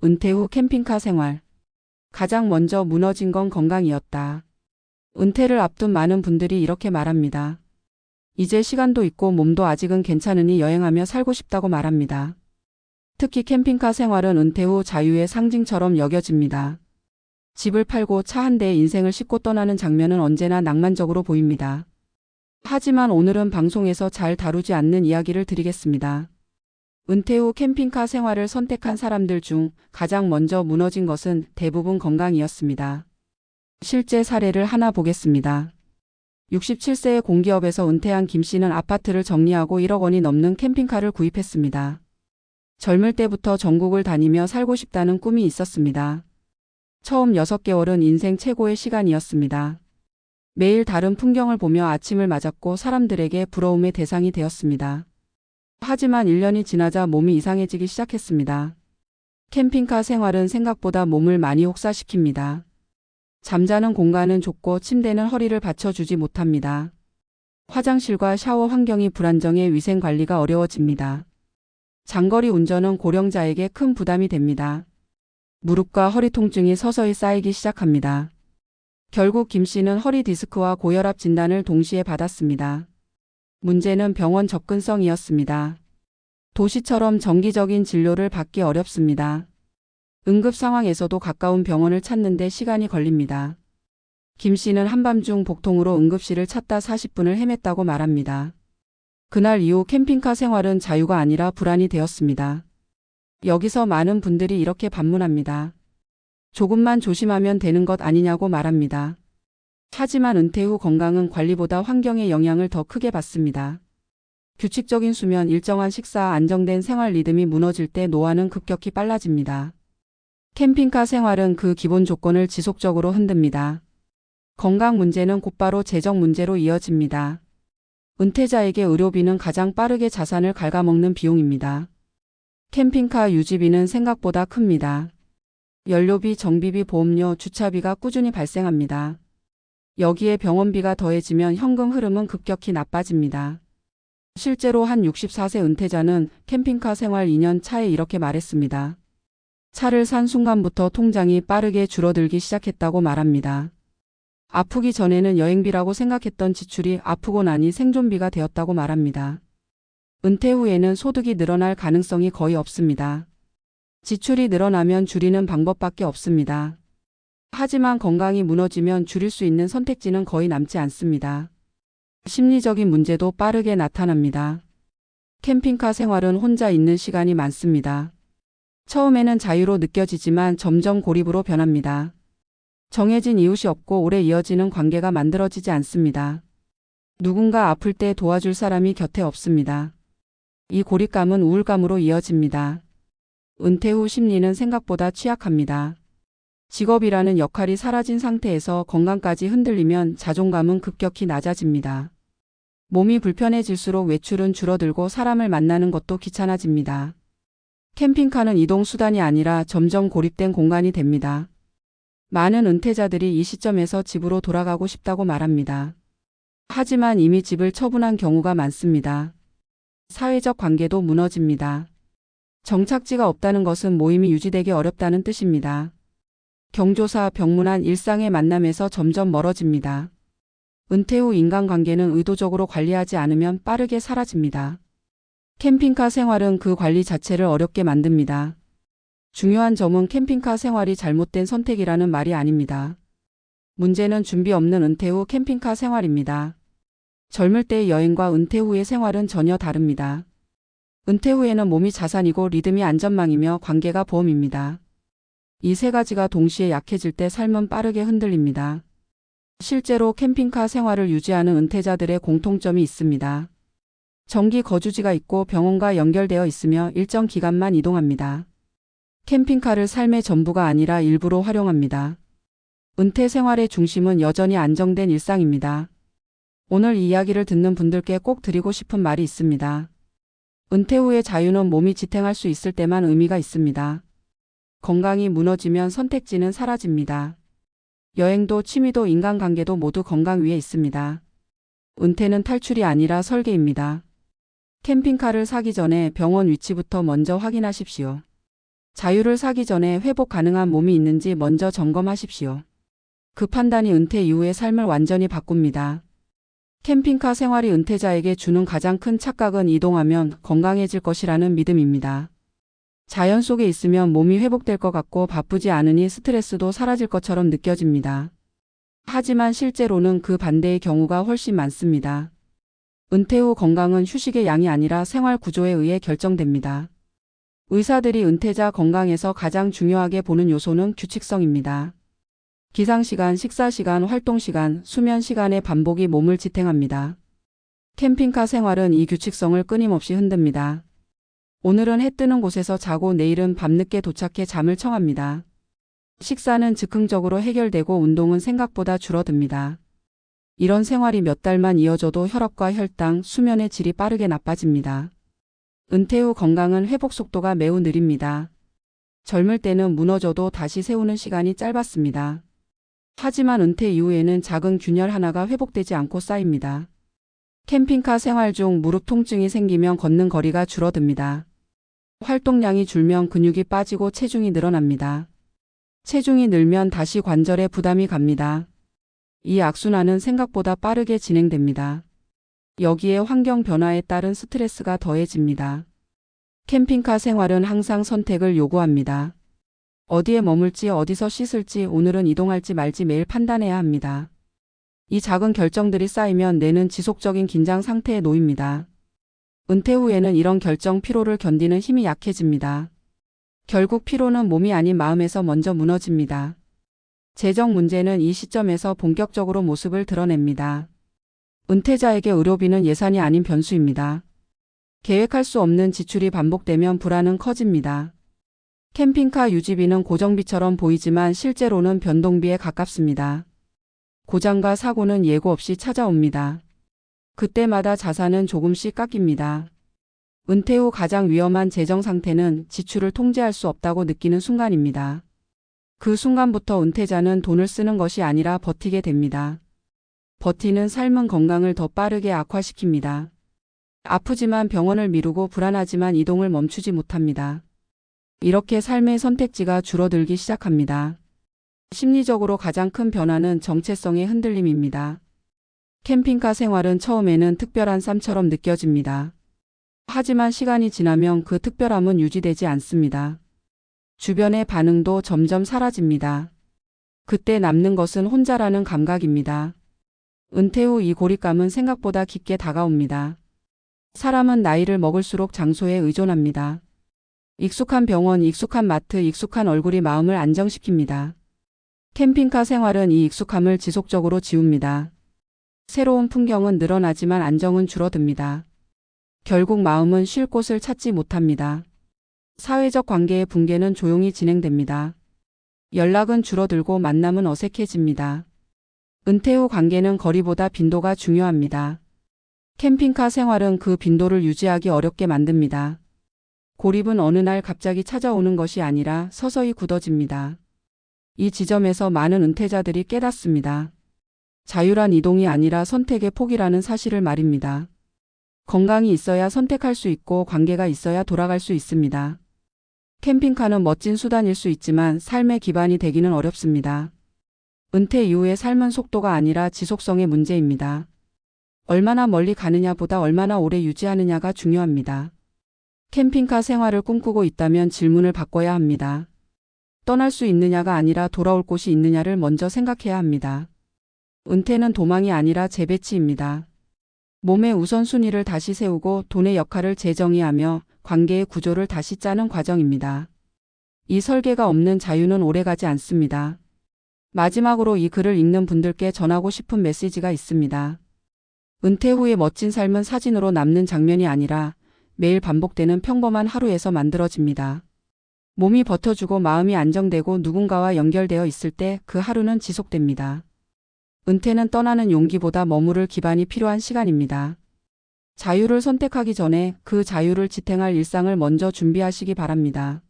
은퇴 후 캠핑카 생활. 가장 먼저 무너진 건 건강이었다. 은퇴를 앞둔 많은 분들이 이렇게 말합니다. 이제 시간도 있고 몸도 아직은 괜찮으니 여행하며 살고 싶다고 말합니다. 특히 캠핑카 생활은 은퇴 후 자유의 상징처럼 여겨집니다. 집을 팔고 차 한 대에 인생을 싣고 떠나는 장면은 언제나 낭만적으로 보입니다. 하지만 오늘은 방송에서 잘 다루지 않는 이야기를 드리겠습니다. 은퇴 후 캠핑카 생활을 선택한 사람들 중 가장 먼저 무너진 것은 대부분 건강이었습니다. 실제 사례를 하나 보겠습니다. 67세의 공기업에서 은퇴한 김 씨는 아파트를 정리하고 1억 원이 넘는 캠핑카를 구입했습니다. 젊을 때부터 전국을 다니며 살고 싶다는 꿈이 있었습니다. 처음 6개월은 인생 최고의 시간이었습니다. 매일 다른 풍경을 보며 아침을 맞았고 사람들에게 부러움의 대상이 되었습니다. 하지만 1년이 지나자 몸이 이상해지기 시작했습니다. 캠핑카 생활은 생각보다 몸을 많이 혹사시킵니다. 잠자는 공간은 좁고 침대는 허리를 받쳐주지 못합니다. 화장실과 샤워 환경이 불안정해 위생 관리가 어려워집니다. 장거리 운전은 고령자에게 큰 부담이 됩니다. 무릎과 허리 통증이 서서히 쌓이기 시작합니다. 결국 김 씨는 허리 디스크와 고혈압 진단을 동시에 받았습니다. 문제는 병원 접근성이었습니다. 도시처럼 정기적인 진료를 받기 어렵습니다. 응급 상황에서도 가까운 병원을 찾는데 시간이 걸립니다. 김 씨는 한밤중 복통으로 응급실을 찾다 40분을 헤맸다고 말합니다. 그날 이후 캠핑카 생활은 자유가 아니라 불안이 되었습니다. 여기서 많은 분들이 이렇게 반문합니다. 조금만 조심하면 되는 것 아니냐고 말합니다. 하지만 은퇴 후 건강은 관리보다 환경의 영향을 더 크게 받습니다. 규칙적인 수면, 일정한 식사, 안정된 생활 리듬이 무너질 때 노화는 급격히 빨라집니다. 캠핑카 생활은 그 기본 조건을 지속적으로 흔듭니다. 건강 문제는 곧바로 재정 문제로 이어집니다. 은퇴자에게 의료비는 가장 빠르게 자산을 갉아먹는 비용입니다. 캠핑카 유지비는 생각보다 큽니다. 연료비, 정비비, 보험료, 주차비가 꾸준히 발생합니다. 여기에 병원비가 더해지면 현금 흐름은 급격히 나빠집니다. 실제로 한 64세 은퇴자는 캠핑카 생활 2년 차에 이렇게 말했습니다. 차를 산 순간부터 통장이 빠르게 줄어들기 시작했다고 말합니다. 아프기 전에는 여행비라고 생각했던 지출이 아프고 나니 생존비가 되었다고 말합니다. 은퇴 후에는 소득이 늘어날 가능성이 거의 없습니다. 지출이 늘어나면 줄이는 방법밖에 없습니다. 하지만 건강이 무너지면 줄일 수 있는 선택지는 거의 남지 않습니다. 심리적인 문제도 빠르게 나타납니다. 캠핑카 생활은 혼자 있는 시간이 많습니다. 처음에는 자유로 느껴지지만 점점 고립으로 변합니다. 정해진 이웃이 없고 오래 이어지는 관계가 만들어지지 않습니다. 누군가 아플 때 도와줄 사람이 곁에 없습니다. 이 고립감은 우울감으로 이어집니다. 은퇴 후 심리는 생각보다 취약합니다. 직업이라는 역할이 사라진 상태에서 건강까지 흔들리면 자존감은 급격히 낮아집니다. 몸이 불편해질수록 외출은 줄어들고 사람을 만나는 것도 귀찮아집니다. 캠핑카는 이동 수단이 아니라 점점 고립된 공간이 됩니다. 많은 은퇴자들이 이 시점에서 집으로 돌아가고 싶다고 말합니다. 하지만 이미 집을 처분한 경우가 많습니다. 사회적 관계도 무너집니다. 정착지가 없다는 것은 모임이 유지되기 어렵다는 뜻입니다. 경조사, 병문안, 일상의 만남에서 점점 멀어집니다. 은퇴 후 인간관계는 의도적으로 관리하지 않으면 빠르게 사라집니다. 캠핑카 생활은 그 관리 자체를 어렵게 만듭니다. 중요한 점은 캠핑카 생활이 잘못된 선택이라는 말이 아닙니다. 문제는 준비 없는 은퇴 후 캠핑카 생활입니다. 젊을 때의 여행과 은퇴 후의 생활은 전혀 다릅니다. 은퇴 후에는 몸이 자산이고 리듬이 안전망이며 관계가 보험입니다. 이 세 가지가 동시에 약해질 때 삶은 빠르게 흔들립니다. 실제로 캠핑카 생활을 유지하는 은퇴자들의 공통점이 있습니다. 정기 거주지가 있고 병원과 연결되어 있으며 일정 기간만 이동합니다. 캠핑카를 삶의 전부가 아니라 일부로 활용합니다. 은퇴 생활의 중심은 여전히 안정된 일상입니다. 오늘 이 이야기를 듣는 분들께 꼭 드리고 싶은 말이 있습니다. 은퇴 후의 자유는 몸이 지탱할 수 있을 때만 의미가 있습니다. 건강이 무너지면 선택지는 사라집니다. 여행도 취미도 인간관계도 모두 건강 위에 있습니다. 은퇴는 탈출이 아니라 설계입니다. 캠핑카를 사기 전에 병원 위치부터 먼저 확인하십시오. 자유를 사기 전에 회복 가능한 몸이 있는지 먼저 점검하십시오. 그 판단이 은퇴 이후의 삶을 완전히 바꿉니다. 캠핑카 생활이 은퇴자에게 주는 가장 큰 착각은 이동하면 건강해질 것이라는 믿음입니다. 자연 속에 있으면 몸이 회복될 것 같고 바쁘지 않으니 스트레스도 사라질 것처럼 느껴집니다. 하지만 실제로는 그 반대의 경우가 훨씬 많습니다. 은퇴 후 건강은 휴식의 양이 아니라 생활 구조에 의해 결정됩니다. 의사들이 은퇴자 건강에서 가장 중요하게 보는 요소는 규칙성입니다. 기상시간, 식사시간, 활동시간, 수면시간의 반복이 몸을 지탱합니다. 캠핑카 생활은 이 규칙성을 끊임없이 흔듭니다. 오늘은 해 뜨는 곳에서 자고 내일은 밤늦게 도착해 잠을 청합니다. 식사는 즉흥적으로 해결되고 운동은 생각보다 줄어듭니다. 이런 생활이 몇 달만 이어져도 혈압과 혈당, 수면의 질이 빠르게 나빠집니다. 은퇴 후 건강은 회복 속도가 매우 느립니다. 젊을 때는 무너져도 다시 세우는 시간이 짧았습니다. 하지만 은퇴 이후에는 작은 균열 하나가 회복되지 않고 쌓입니다. 캠핑카 생활 중 무릎 통증이 생기면 걷는 거리가 줄어듭니다. 활동량이 줄면 근육이 빠지고 체중이 늘어납니다. 체중이 늘면 다시 관절에 부담이 갑니다. 이 악순환은 생각보다 빠르게 진행됩니다. 여기에 환경 변화에 따른 스트레스가 더해집니다. 캠핑카 생활은 항상 선택을 요구합니다. 어디에 머물지, 어디서 씻을지, 오늘은 이동할지 말지 매일 판단해야 합니다. 이 작은 결정들이 쌓이면 뇌는 지속적인 긴장 상태에 놓입니다. 은퇴 후에는 이런 결정 피로를 견디는 힘이 약해집니다. 결국 피로는 몸이 아닌 마음에서 먼저 무너집니다. 재정 문제는 이 시점에서 본격적으로 모습을 드러냅니다. 은퇴자에게 의료비는 예산이 아닌 변수입니다. 계획할 수 없는 지출이 반복되면 불안은 커집니다. 캠핑카 유지비는 고정비처럼 보이지만 실제로는 변동비에 가깝습니다. 고장과 사고는 예고 없이 찾아옵니다. 그때마다 자산은 조금씩 깎입니다. 은퇴 후 가장 위험한 재정 상태는 지출을 통제할 수 없다고 느끼는 순간입니다. 그 순간부터 은퇴자는 돈을 쓰는 것이 아니라 버티게 됩니다. 버티는 삶은 건강을 더 빠르게 악화시킵니다. 아프지만 병원을 미루고 불안하지만 이동을 멈추지 못합니다. 이렇게 삶의 선택지가 줄어들기 시작합니다. 심리적으로 가장 큰 변화는 정체성의 흔들림입니다. 캠핑카 생활은 처음에는 특별한 삶처럼 느껴집니다. 하지만 시간이 지나면 그 특별함은 유지되지 않습니다. 주변의 반응도 점점 사라집니다. 그때 남는 것은 혼자라는 감각입니다. 은퇴 후 이 고립감은 생각보다 깊게 다가옵니다. 사람은 나이를 먹을수록 장소에 의존합니다. 익숙한 병원, 익숙한 마트, 익숙한 얼굴이 마음을 안정시킵니다. 캠핑카 생활은 이 익숙함을 지속적으로 지웁니다. 새로운 풍경은 늘어나지만 안정은 줄어듭니다. 결국 마음은 쉴 곳을 찾지 못합니다. 사회적 관계의 붕괴는 조용히 진행됩니다. 연락은 줄어들고 만남은 어색해집니다. 은퇴 후 관계는 거리보다 빈도가 중요합니다. 캠핑카 생활은 그 빈도를 유지하기 어렵게 만듭니다. 고립은 어느 날 갑자기 찾아오는 것이 아니라 서서히 굳어집니다. 이 지점에서 많은 은퇴자들이 깨닫습니다. 자유란 이동이 아니라 선택의 포기라는 사실을 말입니다. 건강이 있어야 선택할 수 있고 관계가 있어야 돌아갈 수 있습니다. 캠핑카는 멋진 수단일 수 있지만 삶의 기반이 되기는 어렵습니다. 은퇴 이후의 삶은 속도가 아니라 지속성의 문제입니다. 얼마나 멀리 가느냐보다 얼마나 오래 유지하느냐가 중요합니다. 캠핑카 생활을 꿈꾸고 있다면 질문을 바꿔야 합니다. 떠날 수 있느냐가 아니라 돌아올 곳이 있느냐를 먼저 생각해야 합니다. 은퇴는 도망이 아니라 재배치입니다. 몸의 우선순위를 다시 세우고 돈의 역할을 재정의하며 관계의 구조를 다시 짜는 과정입니다. 이 설계가 없는 자유는 오래가지 않습니다. 마지막으로 이 글을 읽는 분들께 전하고 싶은 메시지가 있습니다. 은퇴 후의 멋진 삶은 사진으로 남는 장면이 아니라 매일 반복되는 평범한 하루에서 만들어집니다. 몸이 버텨주고 마음이 안정되고 누군가와 연결되어 있을 때 그 하루는 지속됩니다. 은퇴는 떠나는 용기보다 머무를 기반이 필요한 시간입니다. 자유를 선택하기 전에 그 자유를 지탱할 일상을 먼저 준비하시기 바랍니다.